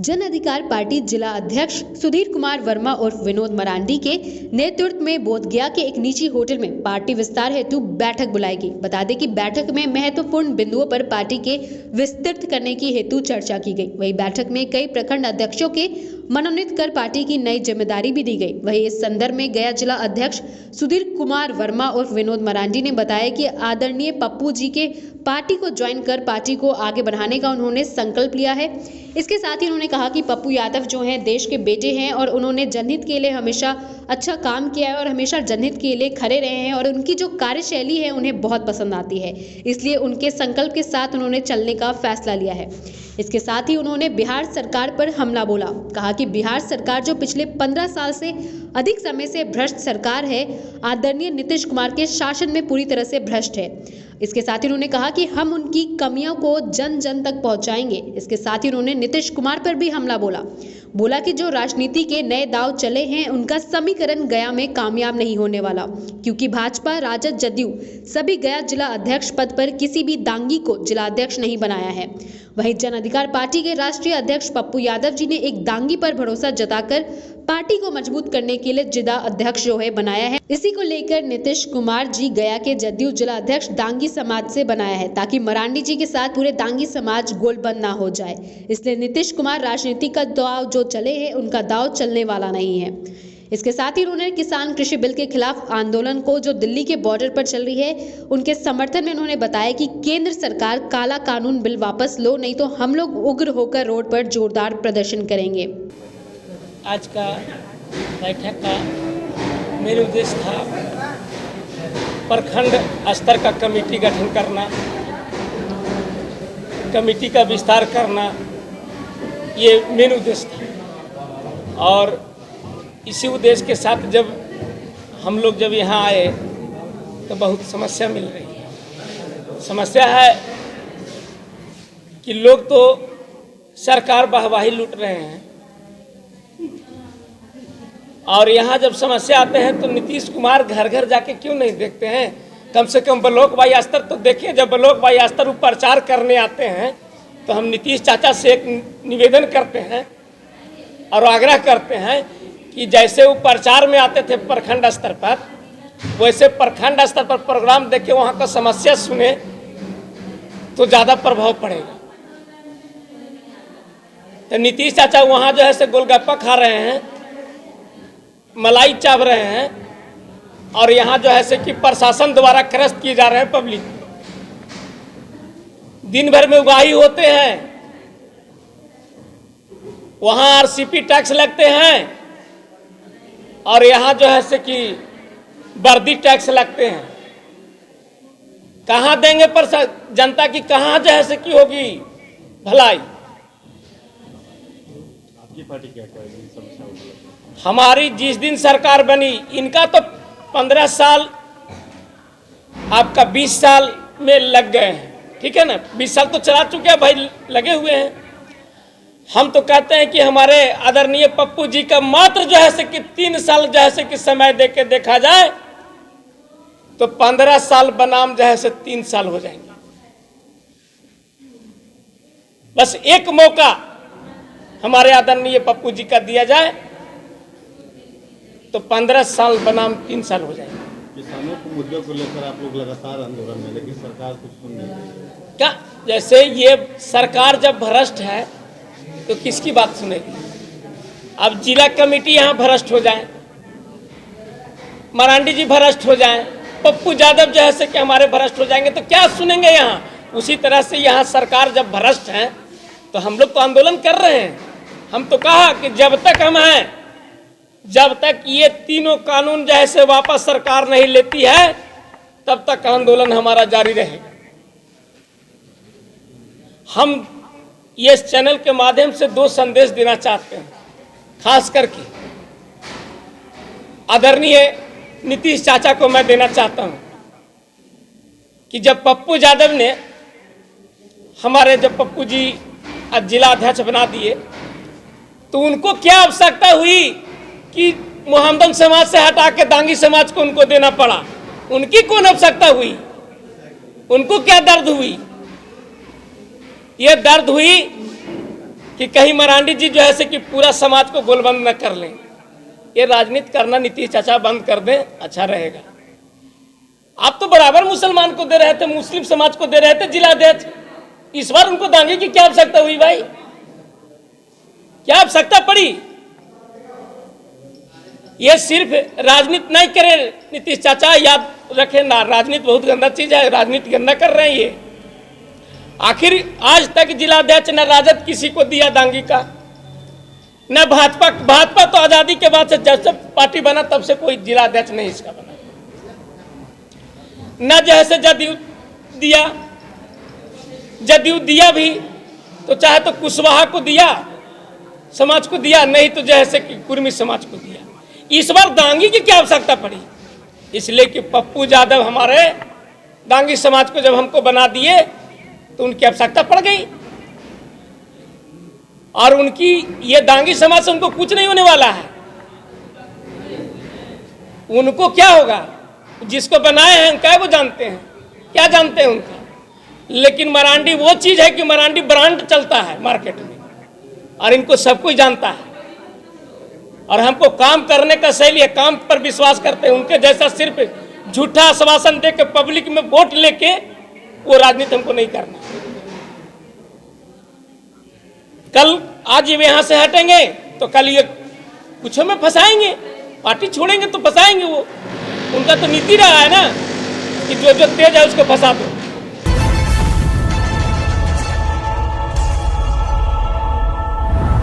जन अधिकार पार्टी जिला अध्यक्ष सुधीर कुमार वर्मा उर्फ विनोद मरांडी के नेतृत्व में बोधगया के एक निजी होटल में पार्टी विस्तार हेतु बैठक बुलाई गई। बता दें कि बैठक में महत्वपूर्ण बिंदुओं पर पार्टी के विस्तृत करने की हेतु चर्चा की गई। वहीं बैठक में कई प्रखंड अध्यक्षों के मनोनीत कर पार्टी की नई जिम्मेदारी भी दी गई। वहीं इस संदर्भ में गया जिला अध्यक्ष सुधीर कुमार वर्मा उर्फ विनोद मरांडी ने बताया कि आदरणीय पप्पू जी के पार्टी को ज्वाइन कर पार्टी को आगे बढ़ाने का उन्होंने संकल्प लिया है। इसके साथ ही उन्होंने कहा कि पप्पू यादव जो हैं देश के बेटे हैं और उन्होंने जनहित के लिए हमेशा अच्छा काम किया है और हमेशा जनहित के लिए खड़े रहे हैं और उनकी जो कार्यशैली है उन्हें बहुत पसंद आती है। इसलिए उनके संकल्प के साथ उन्होंने चलने का फैसला लिया है। इसके साथ ही उन्होंने बिहार सरकार पर हमला बोला। कहा कि बिहार सरकार जो पिछले 15 साल से अधिक समय से भ्रष्ट सरकार है, आदरणीय नीतीश कुमार के शासन में पूरी तरह से भ्रष्ट है। इसके साथ ही उन्होंने कहा कि हम उनकी कमियों को जन जन तक पहुंचाएंगे। इसके साथ ही उन्होंने नीतीश कुमार पर भी हमला बोला कि जो राजनीति के नए दांव चले हैं उनका समीकरण गया में कामयाब नहीं होने वाला, क्योंकि भाजपा, राजद, जदयू सभी गया जिला अध्यक्ष पद पर किसी भी दांगी को जिला अध्यक्ष नहीं बनाया है। वहीं जन अधिकार पार्टी के राष्ट्रीय अध्यक्ष पप्पू यादव जी ने एक दांगी पर भरोसा जताकर पार्टी को मजबूत करने के लिए जिला अध्यक्ष जो है बनाया है। इसी को लेकर नीतीश कुमार जी गया के जदयू जिला अध्यक्ष दांगी समाज से बनाया है, ताकि मरांडी जी के साथ पूरे दांगी समाज गोलबंद ना हो जाए। इसलिए नीतीश कुमार राजनीति का दाव जो चले हैं उनका दाव चलने वाला नहीं है। इसके साथ ही उन्होंने किसान कृषि बिल के खिलाफ आंदोलन को जो दिल्ली के बॉर्डर पर चल रही है उनके समर्थन में उन्होंने बताया कि केंद्र सरकार काला कानून बिल वापस लो, नहीं तो हम लोग उग्र होकर रोड पर जोरदार प्रदर्शन करेंगे। आज का बैठक का मेरा उद्देश्य था प्रखंड स्तर का कमेटी गठन करना, कमेटी का विस्तार करना, ये मेरा उद्देश्य था। और इसी उद्देश्य के साथ जब हम लोग यहाँ आए तो बहुत समस्या मिल रही है। समस्या है कि लोग तो सरकार वाहवाही लूट रहे हैं और यहाँ जब समस्या आते हैं तो नीतीश कुमार घर घर जाके क्यों नहीं देखते हैं? कम से कम ब्लॉक वाई स्तर तो देखिए। जब ब्लॉक वाई स्तर पर प्रचार करने आते हैं तो हम नीतीश चाचा से एक निवेदन करते हैं और आग्रह करते हैं कि जैसे वो प्रचार में आते थे प्रखंड स्तर पर, वैसे प्रखंड स्तर पर प्रोग्राम देके वहाँ का समस्या सुने तो ज़्यादा प्रभाव पड़ेगा। तो नीतीश चाचा वहाँ जो है से गोलगप्पा खा रहे हैं, मलाई चाव रहे हैं और यहाँ जो है से कि प्रशासन द्वारा क्रस्त किए जा रहे हैं पब्लिक। दिन भर में उगाही होते हैं, वहाँ आरसीपी टैक्स लगते हैं और यहाँ जो है से कि वर्दी टैक्स लगते हैं। कहाँ देंगे पर जनता की, कहाँ जो है से कि होगी भलाई? आपकी पार्टी क्या करेगी समस्या होगी? हमारी जिस दिन सरकार बनी, इनका तो 15 साल, आपका 20 साल में लग गए हैं, ठीक है ना। 20 साल तो चला चुके हैं भाई, लगे हुए हैं। हम तो कहते हैं कि हमारे आदरणीय पप्पू जी का मात्र जो है से कि 3 साल जो है से कि समय दे के देखा जाए तो 15 साल बनाम जो है से 3 साल हो जाएंगे। बस एक मौका हमारे आदरणीय पप्पू जी का दिया जाए तो 15 साल बनाम 3 साल हो जाएंगे। किसानों के मुद्दों को लेकर आप लोग लगातार आंदोलन में, लेकिन सरकार कुछ सुन नहीं रही। क्या जैसे ये सरकार जब भ्रष्ट है तो किसकी बात सुनेगी? अब जिला कमेटी यहाँ भ्रष्ट हो जाए, मरांडी जी भ्रष्ट हो जाए, पप्पू यादव जो है से कि हमारे भ्रष्ट हो जाएंगे तो क्या सुनेंगे यहाँ? उसी तरह से यहाँ सरकार जब भ्रष्ट है तो हम लोग तो आंदोलन कर रहे हैं। हम तो कहा कि जब तक हम हैं, जब तक ये तीनों कानून जैसे वापस सरकार नहीं लेती है तब तक आंदोलन हमारा जारी रहेगा। हम ये इस चैनल के माध्यम से 2 संदेश देना चाहते हैं, खास करके आदरणीय नीतीश चाचा को मैं देना चाहता हूं कि जब पप्पू यादव ने हमारे, जब पप्पू जी जिला अध्यक्ष बना दिए तो उनको क्या आवश्यकता हुई कि मोहम्मदन समाज से हटा के दांगी समाज को उनको देना पड़ा? उनकी कौन आवश्यकता हुई? उनको क्या दर्द हुई? ये दर्द हुई कि कहीं मरांडी जी जो है से कि पूरा समाज को गोलबंद न कर लें। ये राजनीति करना नीतीश चाचा बंद कर दें, अच्छा रहेगा। आप तो बराबर मुसलमान को दे रहे थे, मुस्लिम समाज को दे रहे थे जिलाध्यक्ष, इस बार उनको दांगे की क्या आवश्यकता हुई भाई? क्या आवश्यकता पड़ी? ये सिर्फ राजनीति नहीं करे नीतीश चाचा, याद रखें ना, राजनीति बहुत गंदा चीज है, राजनीति गंदा कर रहे हैं ये। आखिर आज तक जिलाध्यक्ष न राजद किसी को दिया दांगी का, न भाजपा तो आजादी के बाद से जब से पार्टी बना तब से कोई जिलाध्यक्ष नहीं इसका बना, न जैसे जदयू दिया भी तो चाहे तो कुशवाहा को दिया समाज को दिया, नहीं तो जैसे कि कुर्मी समाज को दिया। इस बार दांगी की क्या आवश्यकता पड़ी? इसलिए कि पप्पू यादव हमारे दांगी समाज को जब हमको बना दिए तो उनकी आवश्यकता पड़ गई, और उनकी ये दांगी समाज से उनको कुछ नहीं होने वाला है। उनको क्या होगा? जिसको बनाए हैं क्या वो जानते हैं, क्या जानते हैं उनका। लेकिन मरांडी वो चीज है कि मरांडी ब्रांड चलता है मार्केट में, और इनको सब कोई जानता है। और हमको काम करने का शैली है, काम पर विश्वास करते हैं। उनके जैसा सिर्फ झूठा आश्वासन दे के पब्लिक में वोट लेके वो राजनीति हमको नहीं करना। कल आज ये यहां से हटेंगे तो कल ये कुछ में फंसाएंगे, पार्टी छोड़ेंगे तो फंसाएंगे। वो उनका तो नीति रहा है ना कि जो तेज है उसको फंसा दो।